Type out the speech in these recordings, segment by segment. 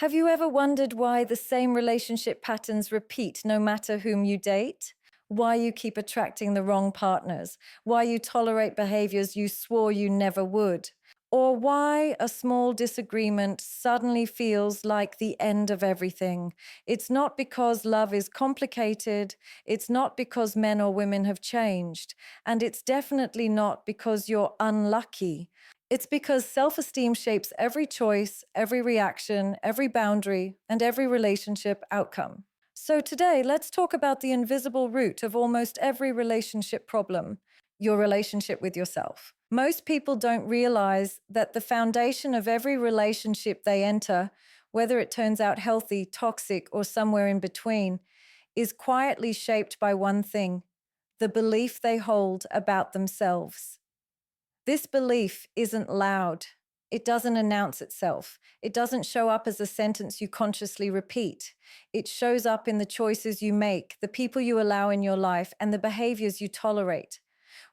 Have you ever wondered why the same relationship patterns repeat no matter whom you date? Why you keep attracting the wrong partners? Why you tolerate behaviors you swore you never would? Or why a small disagreement suddenly feels like the end of everything? It's not because love is complicated, it's not because men or women have changed, and it's definitely not because you're unlucky. It's because self-esteem shapes every choice, every reaction, every boundary, and every relationship outcome. So today, let's talk about the invisible root of almost every relationship problem: your relationship with yourself. Most people don't realize that the foundation of every relationship they enter, whether it turns out healthy, toxic, or somewhere in between, is quietly shaped by one thing: the belief they hold about themselves. This belief isn't loud. It doesn't announce itself. It doesn't show up as a sentence you consciously repeat. It shows up in the choices you make, the people you allow in your life, and the behaviors you tolerate.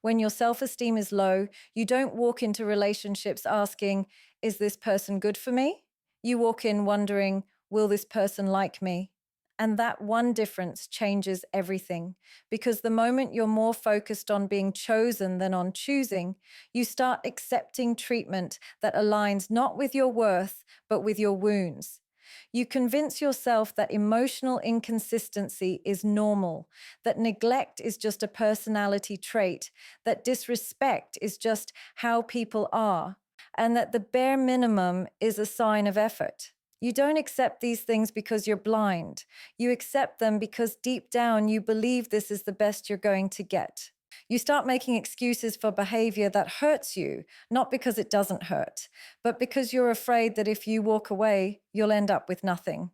When your self-esteem is low, you don't walk into relationships asking, "Is this person good for me?" You walk in wondering, "Will this person like me?" And that one difference changes everything, because the moment you're more focused on being chosen than on choosing, you start accepting treatment that aligns not with your worth, but with your wounds. You convince yourself that emotional inconsistency is normal, that neglect is just a personality trait, that disrespect is just how people are, and that the bare minimum is a sign of effort. You don't accept these things because you're blind. You accept them because deep down you believe this is the best you're going to get. You start making excuses for behavior that hurts you, not because it doesn't hurt, but because you're afraid that if you walk away, you'll end up with nothing.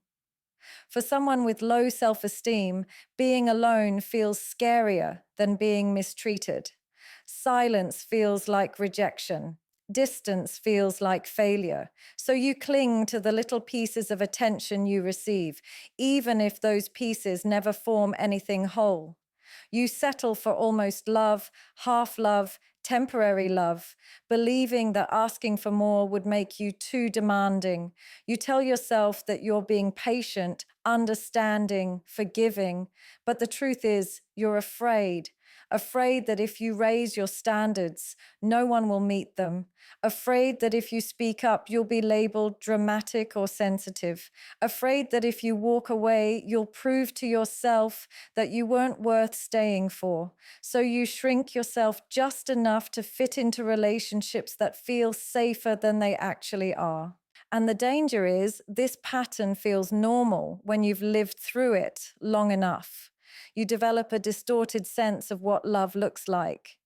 For someone with low self-esteem, being alone feels scarier than being mistreated. Silence feels like rejection. Distance feels like failure. So you cling to the little pieces of attention you receive, even if those pieces never form anything whole. You settle for almost love, half love, temporary love, believing that asking for more would make you too demanding. You tell yourself that you're being patient, understanding, forgiving, but the truth is you're afraid. Afraid that if you raise your standards, no one will meet them. Afraid that if you speak up, you'll be labeled dramatic or sensitive. Afraid that if you walk away, you'll prove to yourself that you weren't worth staying for. So you shrink yourself just enough to fit into relationships that feel safer than they actually are. And the danger is this pattern feels normal when you've lived through it long enough. You develop a distorted sense of what love looks like.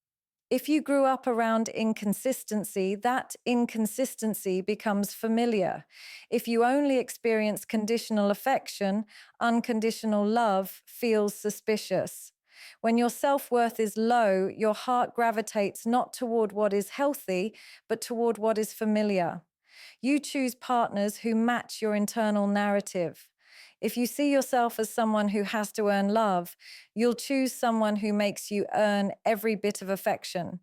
If you grew up around inconsistency, that inconsistency becomes familiar. If you only experience conditional affection, unconditional love feels suspicious. When your self-worth is low, your heart gravitates not toward what is healthy, but toward what is familiar. You choose partners who match your internal narrative. If you see yourself as someone who has to earn love, you'll choose someone who makes you earn every bit of affection.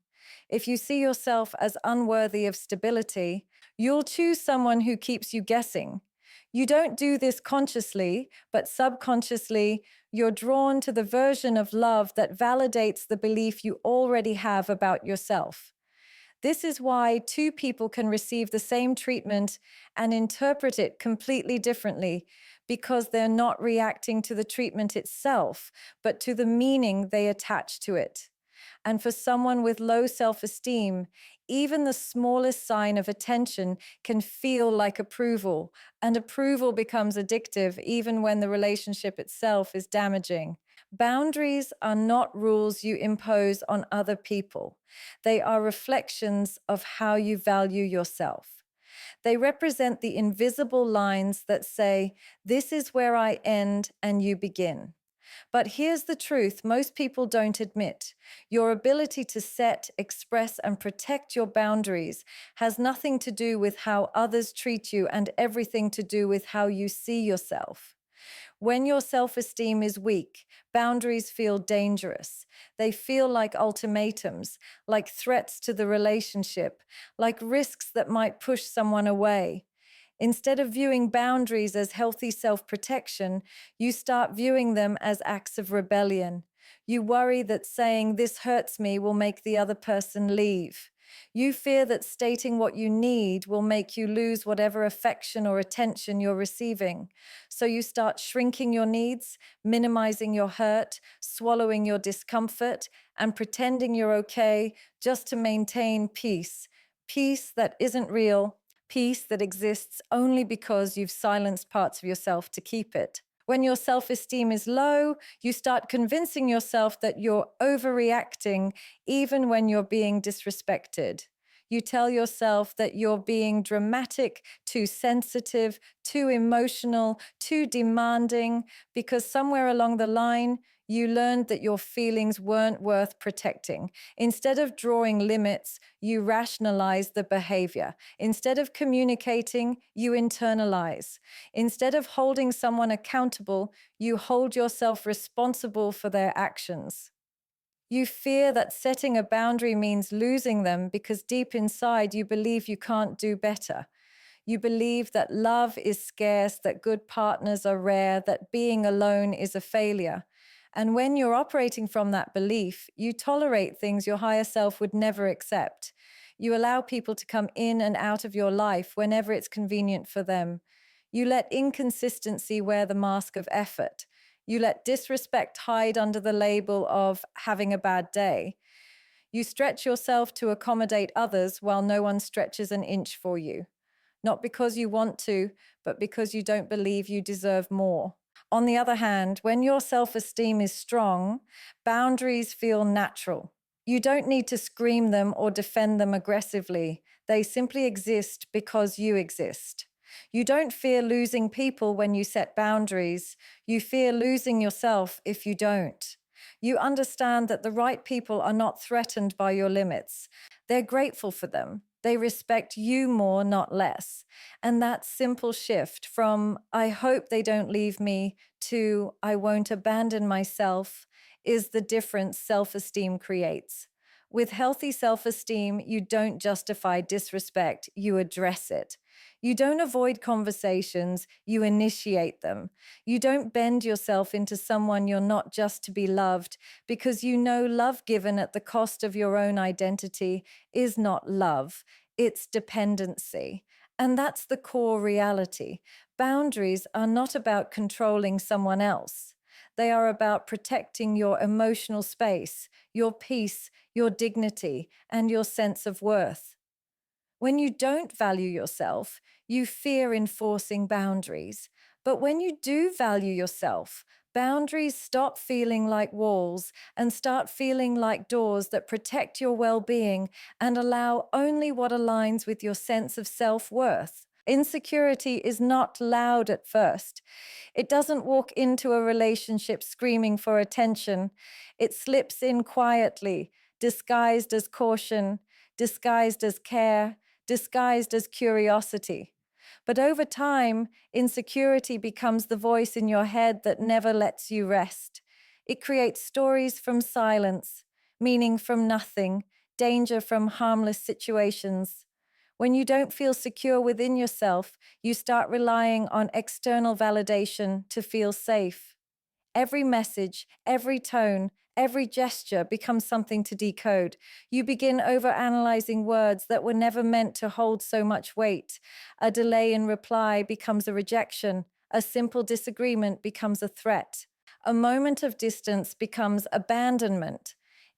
If you see yourself as unworthy of stability, you'll choose someone who keeps you guessing. You don't do this consciously, but subconsciously, you're drawn to the version of love that validates the belief you already have about yourself. This is why two people can receive the same treatment and interpret it completely differently, because they're not reacting to the treatment itself, but to the meaning they attach to it. And for someone with low self-esteem, even the smallest sign of attention can feel like approval, and approval becomes addictive even when the relationship itself is damaging. Boundaries are not rules you impose on other people. They are reflections of how you value yourself. They represent the invisible lines that say, "This is where I end and you begin." But here's the truth most people don't admit. Your ability to set, express, and protect your boundaries has nothing to do with how others treat you and everything to do with how you see yourself. When your self-esteem is weak, boundaries feel dangerous. They feel like ultimatums, like threats to the relationship, like risks that might push someone away. Instead of viewing boundaries as healthy self-protection, you start viewing them as acts of rebellion. You worry that saying, "This hurts me," will make the other person leave. You fear that stating what you need will make you lose whatever affection or attention you're receiving. So you start shrinking your needs, minimizing your hurt, swallowing your discomfort, and pretending you're okay just to maintain peace. Peace that isn't real, peace that exists only because you've silenced parts of yourself to keep it. When your self-esteem is low, you start convincing yourself that you're overreacting even when you're being disrespected. You tell yourself that you're being dramatic, too sensitive, too emotional, too demanding, because somewhere along the line, you learned that your feelings weren't worth protecting. Instead of drawing limits, you rationalize the behavior. Instead of communicating, you internalize. Instead of holding someone accountable, you hold yourself responsible for their actions. You fear that setting a boundary means losing them because deep inside you believe you can't do better. You believe that love is scarce, that good partners are rare, that being alone is a failure. And when you're operating from that belief, you tolerate things your higher self would never accept. You allow people to come in and out of your life whenever it's convenient for them. You let inconsistency wear the mask of effort. You let disrespect hide under the label of having a bad day. You stretch yourself to accommodate others while no one stretches an inch for you. Not because you want to, but because you don't believe you deserve more. On the other hand, when your self-esteem is strong, boundaries feel natural. You don't need to scream them or defend them aggressively. They simply exist because you exist. You don't fear losing people when you set boundaries. You fear losing yourself if you don't. You understand that the right people are not threatened by your limits. They're grateful for them. They respect you more, not less. And that simple shift from "I hope they don't leave me" to "I won't abandon myself" is the difference self-esteem creates. With healthy self-esteem, you don't justify disrespect, you address it. You don't avoid conversations, you initiate them. You don't bend yourself into someone you're not just to be loved, because you know love given at the cost of your own identity is not love, it's dependency. And that's the core reality. Boundaries are not about controlling someone else. They are about protecting your emotional space, your peace, your dignity, and your sense of worth. When you don't value yourself, you fear enforcing boundaries. But when you do value yourself, boundaries stop feeling like walls and start feeling like doors that protect your well-being and allow only what aligns with your sense of self-worth. Insecurity is not loud at first. It doesn't walk into a relationship screaming for attention. It slips in quietly, disguised as caution, disguised as care, disguised as curiosity. But over time, insecurity becomes the voice in your head that never lets you rest. It creates stories from silence, meaning from nothing, danger from harmless situations. When you don't feel secure within yourself, you start relying on external validation to feel safe. Every message, every tone, every gesture becomes something to decode. You begin overanalyzing words that were never meant to hold so much weight. A delay in reply becomes a rejection. A simple disagreement becomes a threat. A moment of distance becomes abandonment.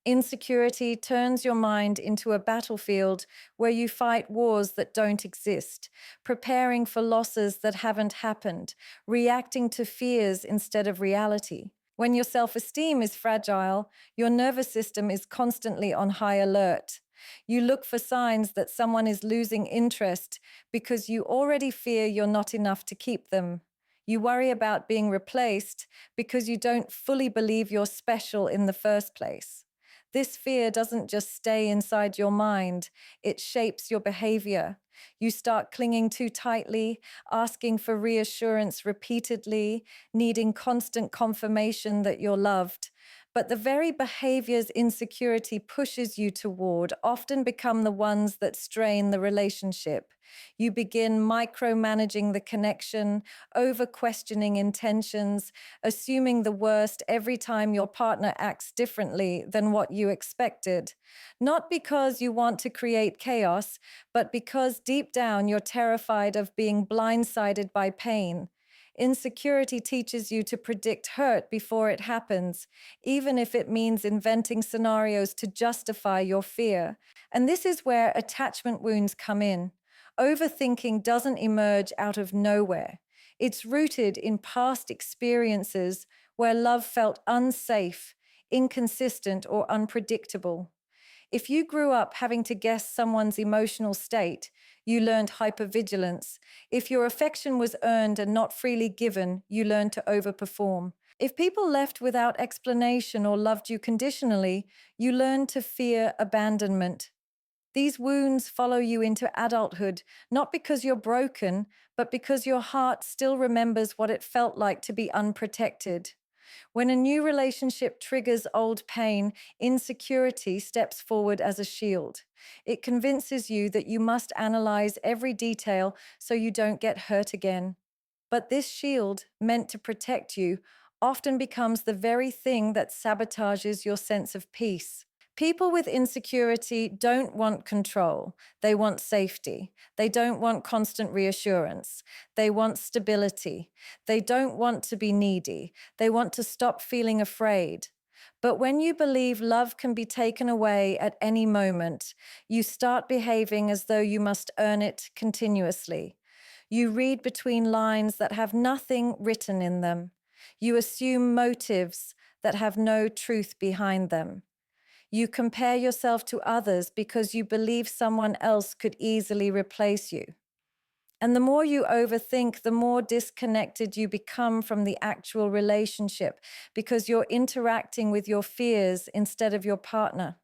Insecurity turns your mind into a battlefield where you fight wars that don't exist, preparing for losses that haven't happened, reacting to fears instead of reality. When your self-esteem is fragile, your nervous system is constantly on high alert. You look for signs that someone is losing interest because you already fear you're not enough to keep them. You worry about being replaced because you don't fully believe you're special in the first place. This fear doesn't just stay inside your mind, it shapes your behavior. You start clinging too tightly, asking for reassurance repeatedly, needing constant confirmation that you're loved. But the very behaviors insecurity pushes you toward often become the ones that strain the relationship. You begin micromanaging the connection, over questioning intentions, assuming the worst every time your partner acts differently than what you expected. Not because you want to create chaos, but because deep down you're terrified of being blindsided by pain. Insecurity teaches you to predict hurt before it happens, even if it means inventing scenarios to justify your fear. And this is where attachment wounds come in. Overthinking doesn't emerge out of nowhere. It's rooted in past experiences where love felt unsafe, inconsistent, or unpredictable. If you grew up having to guess someone's emotional state, you learned hypervigilance. If your affection was earned and not freely given, you learned to overperform. If people left without explanation or loved you conditionally, you learned to fear abandonment. These wounds follow you into adulthood, not because you're broken, but because your heart still remembers what it felt like to be unprotected. When a new relationship triggers old pain, insecurity steps forward as a shield. It convinces you that you must analyze every detail so you don't get hurt again. But this shield, meant to protect you, often becomes the very thing that sabotages your sense of peace. People with insecurity don't want control. They want safety. They don't want constant reassurance. They want stability. They don't want to be needy. They want to stop feeling afraid. But when you believe love can be taken away at any moment, you start behaving as though you must earn it continuously. You read between lines that have nothing written in them. You assume motives that have no truth behind them. You compare yourself to others because you believe someone else could easily replace you. And the more you overthink, the more disconnected you become from the actual relationship because you're interacting with your fears instead of your partner.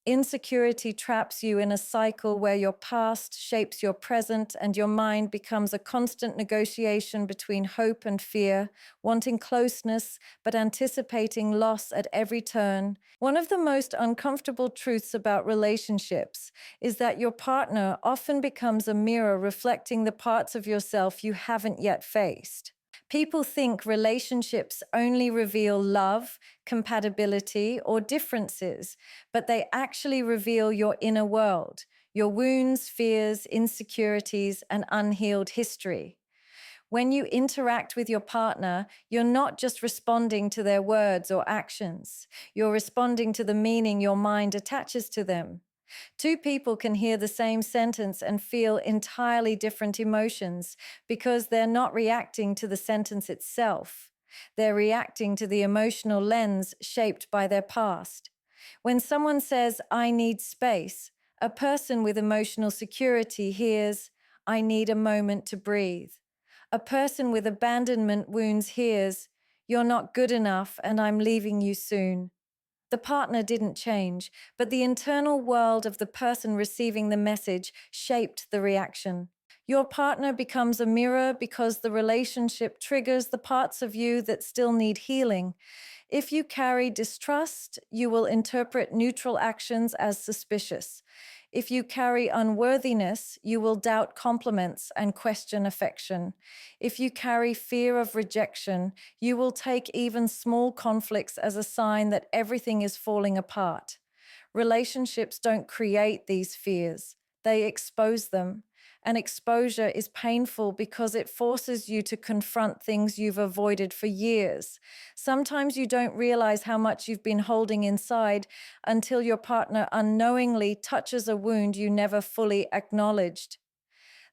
Insecurity traps you in a cycle where your past shapes your present and your mind becomes a constant negotiation between hope and fear, wanting closeness but anticipating loss at every turn. One of the most uncomfortable truths about relationships is that your partner often becomes a mirror reflecting the parts of yourself you haven't yet faced. People think relationships only reveal love, compatibility, or differences, but they actually reveal your inner world, your wounds, fears, insecurities, and unhealed history. When you interact with your partner, you're not just responding to their words or actions. You're responding to the meaning your mind attaches to them. Two people can hear the same sentence and feel entirely different emotions because they're not reacting to the sentence itself. They're reacting to the emotional lens shaped by their past. When someone says, "I need space," a person with emotional security hears, "I need a moment to breathe." A person with abandonment wounds hears, "You're not good enough and I'm leaving you soon." The partner didn't change, but the internal world of the person receiving the message shaped the reaction. Your partner becomes a mirror because the relationship triggers the parts of you that still need healing. If you carry distrust, you will interpret neutral actions as suspicious. If you carry unworthiness, you will doubt compliments and question affection. If you carry fear of rejection, you will take even small conflicts as a sign that everything is falling apart. Relationships don't create these fears, they expose them. And exposure is painful because it forces you to confront things you've avoided for years. Sometimes you don't realize how much you've been holding inside until your partner unknowingly touches a wound you never fully acknowledged.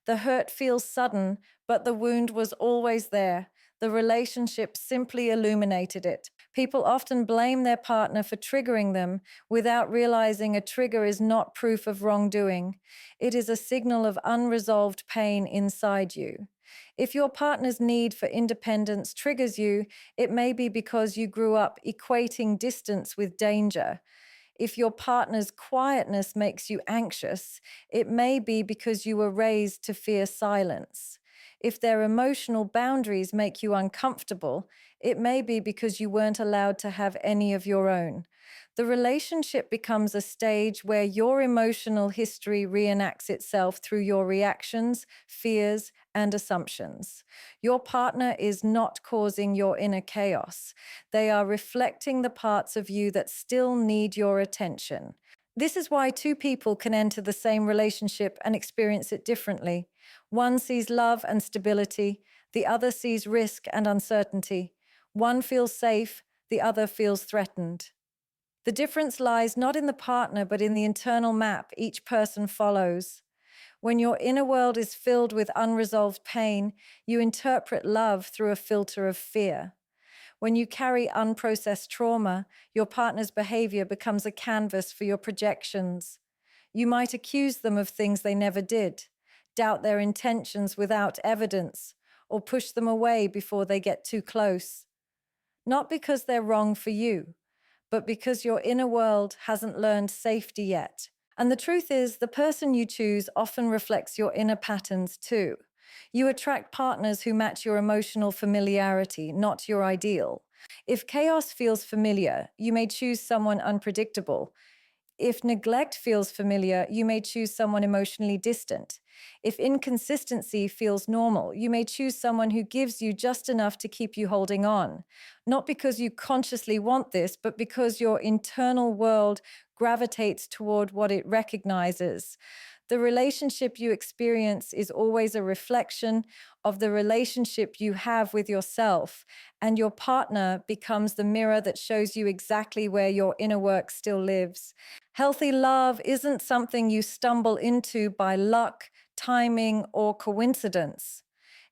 The hurt feels sudden, but the wound was always there. The relationship simply illuminated it. People often blame their partner for triggering them without realizing a trigger is not proof of wrongdoing. It is a signal of unresolved pain inside you. If your partner's need for independence triggers you, it may be because you grew up equating distance with danger. If your partner's quietness makes you anxious, it may be because you were raised to fear silence. If their emotional boundaries make you uncomfortable, it may be because you weren't allowed to have any of your own. The relationship becomes a stage where your emotional history reenacts itself through your reactions, fears, and assumptions. Your partner is not causing your inner chaos. They are reflecting the parts of you that still need your attention. This is why two people can enter the same relationship and experience it differently. One sees love and stability, the other sees risk and uncertainty. One feels safe, the other feels threatened. The difference lies not in the partner, but in the internal map each person follows. When your inner world is filled with unresolved pain, you interpret love through a filter of fear. When you carry unprocessed trauma, your partner's behavior becomes a canvas for your projections. You might accuse them of things they never did, doubt their intentions without evidence, or push them away before they get too close. Not because they're wrong for you, but because your inner world hasn't learned safety yet. And the truth is, the person you choose often reflects your inner patterns too. You attract partners who match your emotional familiarity, not your ideal. If chaos feels familiar, you may choose someone unpredictable. If neglect feels familiar, you may choose someone emotionally distant. If inconsistency feels normal, you may choose someone who gives you just enough to keep you holding on. Not because you consciously want this, but because your internal world gravitates toward what it recognizes. The relationship you experience is always a reflection of the relationship you have with yourself, and your partner becomes the mirror that shows you exactly where your inner work still lives. Healthy love isn't something you stumble into by luck, timing, or coincidence.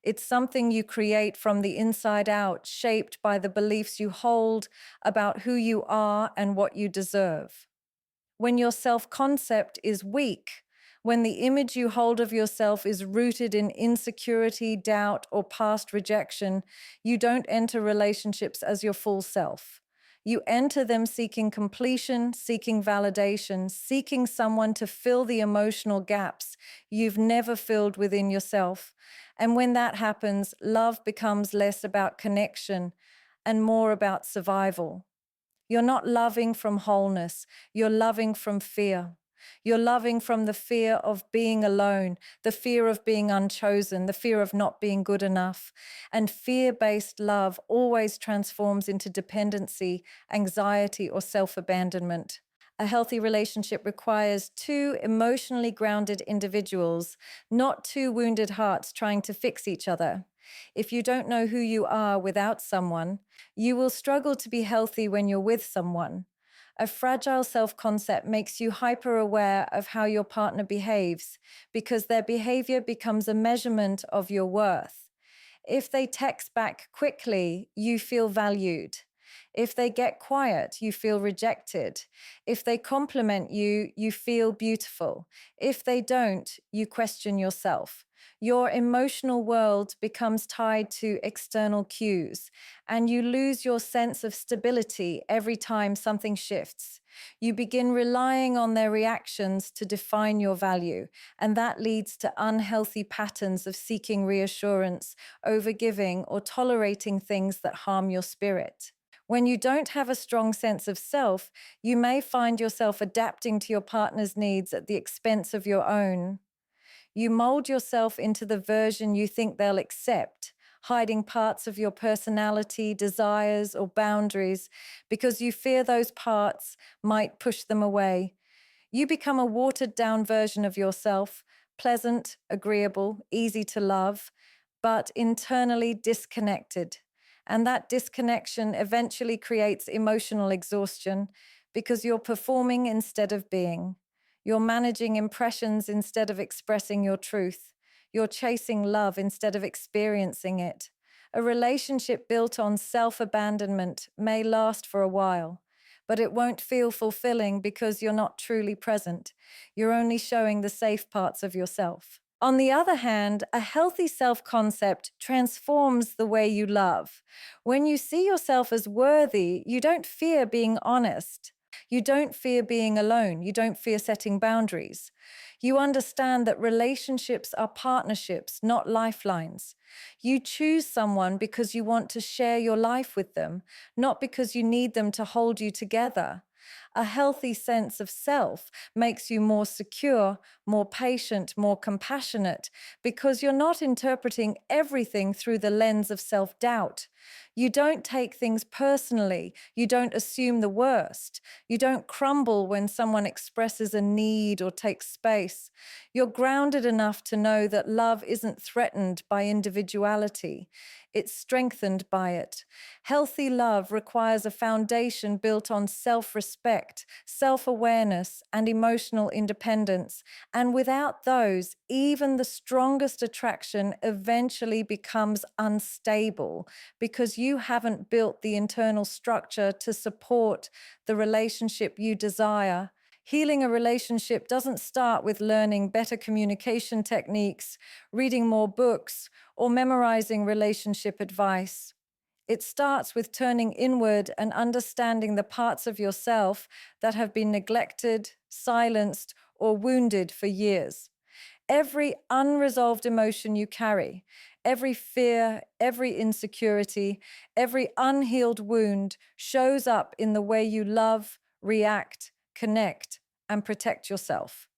It's something you create from the inside out, shaped by the beliefs you hold about who you are and what you deserve. When your self-concept is weak, when the image you hold of yourself is rooted in insecurity, doubt, or past rejection, you don't enter relationships as your full self. You enter them seeking completion, seeking validation, seeking someone to fill the emotional gaps you've never filled within yourself. And when that happens, love becomes less about connection and more about survival. You're not loving from wholeness, you're loving from fear. You're loving from the fear of being alone, the fear of being unchosen, the fear of not being good enough. And fear-based love always transforms into dependency, anxiety, or self-abandonment. A healthy relationship requires two emotionally grounded individuals, not two wounded hearts trying to fix each other. If you don't know who you are without someone, you will struggle to be healthy when you're with someone. A fragile self-concept makes you hyper-aware of how your partner behaves because their behavior becomes a measurement of your worth. If they text back quickly, you feel valued. If they get quiet, you feel rejected. If they compliment you, you feel beautiful. If they don't, you question yourself. Your emotional world becomes tied to external cues, and you lose your sense of stability every time something shifts. You begin relying on their reactions to define your value, and that leads to unhealthy patterns of seeking reassurance, overgiving, or tolerating things that harm your spirit. When you don't have a strong sense of self, you may find yourself adapting to your partner's needs at the expense of your own. You mold yourself into the version you think they'll accept, hiding parts of your personality, desires, or boundaries because you fear those parts might push them away. You become a watered-down version of yourself, pleasant, agreeable, easy to love, but internally disconnected. And that disconnection eventually creates emotional exhaustion because you're performing instead of being. You're managing impressions instead of expressing your truth. You're chasing love instead of experiencing it. A relationship built on self-abandonment may last for a while, but it won't feel fulfilling because you're not truly present. You're only showing the safe parts of yourself. On the other hand, a healthy self-concept transforms the way you love. When you see yourself as worthy, you don't fear being honest. You don't fear being alone. You don't fear setting boundaries. You understand that relationships are partnerships, not lifelines. You choose someone because you want to share your life with them, not because you need them to hold you together. A healthy sense of self makes you more secure, more patient, more compassionate, because you're not interpreting everything through the lens of self-doubt. You don't take things personally. You don't assume the worst. You don't crumble when someone expresses a need or takes space. You're grounded enough to know that love isn't threatened by individuality. It's strengthened by it. Healthy love requires a foundation built on self-respect, self-awareness, and emotional independence. And without those, even the strongest attraction eventually becomes unstable because you haven't built the internal structure to support the relationship you desire. Healing a relationship doesn't start with learning better communication techniques, reading more books, or memorizing relationship advice. It starts with turning inward and understanding the parts of yourself that have been neglected, silenced, or wounded for years. Every unresolved emotion you carry, every fear, every insecurity, every unhealed wound shows up in the way you love, react, connect, and protect yourself.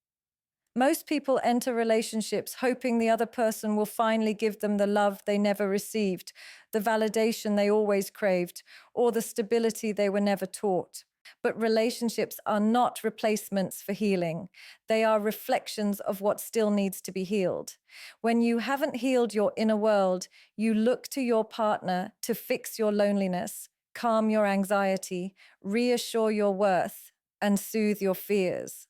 Most people enter relationships hoping the other person will finally give them the love they never received, the validation they always craved, or the stability they were never taught. But relationships are not replacements for healing. They are reflections of what still needs to be healed. When you haven't healed your inner world, you look to your partner to fix your loneliness, calm your anxiety, reassure your worth, and soothe your fears.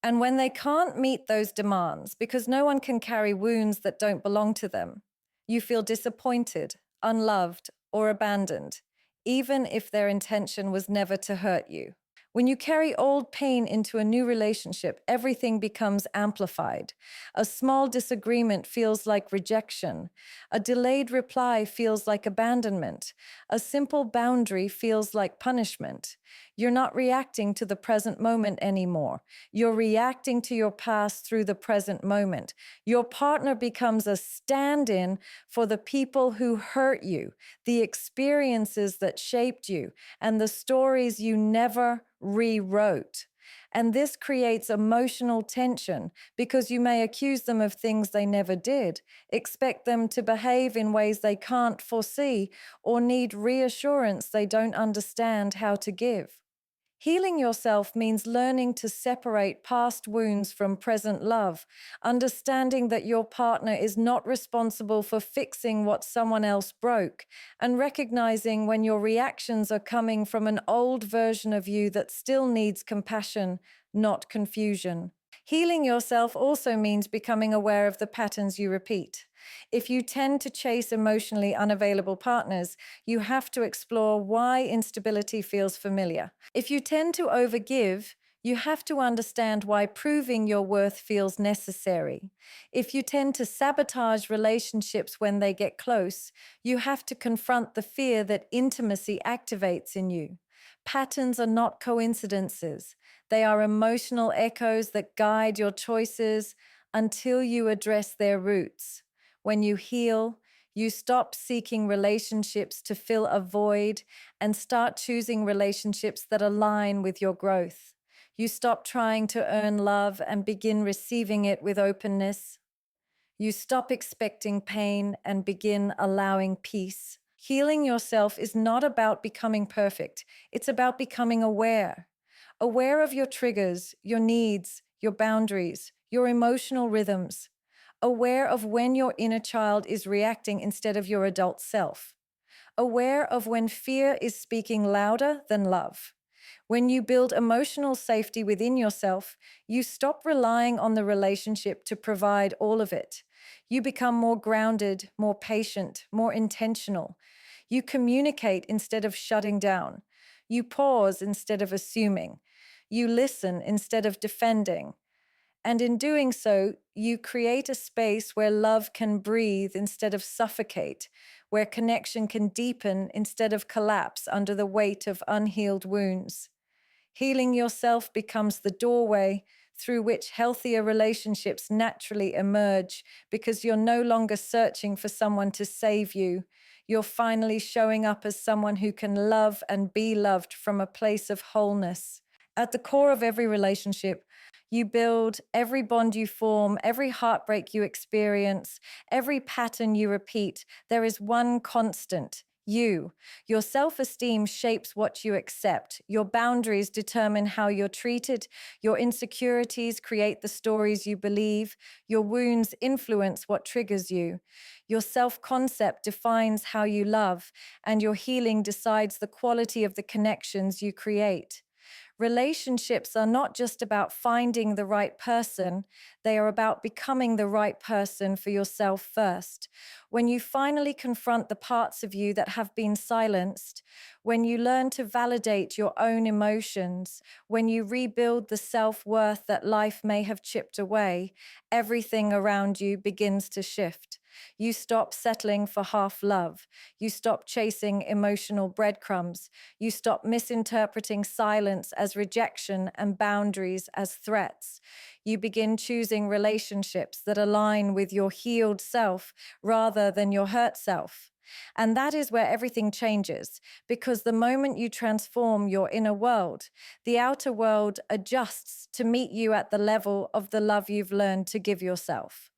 And when they can't meet those demands, because no one can carry wounds that don't belong to them, you feel disappointed, unloved, or abandoned, even if their intention was never to hurt you. When you carry old pain into a new relationship, everything becomes amplified. A small disagreement feels like rejection. A delayed reply feels like abandonment. A simple boundary feels like punishment. You're not reacting to the present moment anymore. You're reacting to your past through the present moment. Your partner becomes a stand-in for the people who hurt you, the experiences that shaped you, and the stories you never rewrote. And this creates emotional tension because you may accuse them of things they never did, expect them to behave in ways they can't foresee, or need reassurance they don't understand how to give. Healing yourself means learning to separate past wounds from present love, understanding that your partner is not responsible for fixing what someone else broke, and recognizing when your reactions are coming from an old version of you that still needs compassion, not confusion. Healing yourself also means becoming aware of the patterns you repeat. If you tend to chase emotionally unavailable partners, you have to explore why instability feels familiar. If you tend to overgive, you have to understand why proving your worth feels necessary. If you tend to sabotage relationships when they get close, you have to confront the fear that intimacy activates in you. Patterns are not coincidences. They are emotional echoes that guide your choices until you address their roots. When you heal, you stop seeking relationships to fill a void and start choosing relationships that align with your growth. You stop trying to earn love and begin receiving it with openness. You stop expecting pain and begin allowing peace. Healing yourself is not about becoming perfect. It's about becoming aware. Aware of your triggers, your needs, your boundaries, your emotional rhythms. Aware of when your inner child is reacting instead of your adult self. Aware of when fear is speaking louder than love. When you build emotional safety within yourself, you stop relying on the relationship to provide all of it. You become more grounded, more patient, more intentional. You communicate instead of shutting down. You pause instead of assuming. You listen instead of defending. And in doing so, you create a space where love can breathe instead of suffocate, where connection can deepen instead of collapse under the weight of unhealed wounds. Healing yourself becomes the doorway through which healthier relationships naturally emerge because you're no longer searching for someone to save you. You're finally showing up as someone who can love and be loved from a place of wholeness. At the core of every relationship, you build every bond you form, every heartbreak you experience, every pattern you repeat. There is one constant. You. Your self-esteem shapes what you accept. Your boundaries determine how you're treated. Your insecurities create the stories you believe. Your wounds influence what triggers you. Your self-concept defines how you love, and your healing decides the quality of the connections you create. Relationships are not just about finding the right person, they are about becoming the right person for yourself first. When you finally confront the parts of you that have been silenced, when you learn to validate your own emotions, when you rebuild the self-worth that life may have chipped away, everything around you begins to shift. You stop settling for half love. You stop chasing emotional breadcrumbs. You stop misinterpreting silence as rejection and boundaries as threats. You begin choosing relationships that align with your healed self rather than your hurt self. And that is where everything changes, because the moment you transform your inner world, the outer world adjusts to meet you at the level of the love you've learned to give yourself.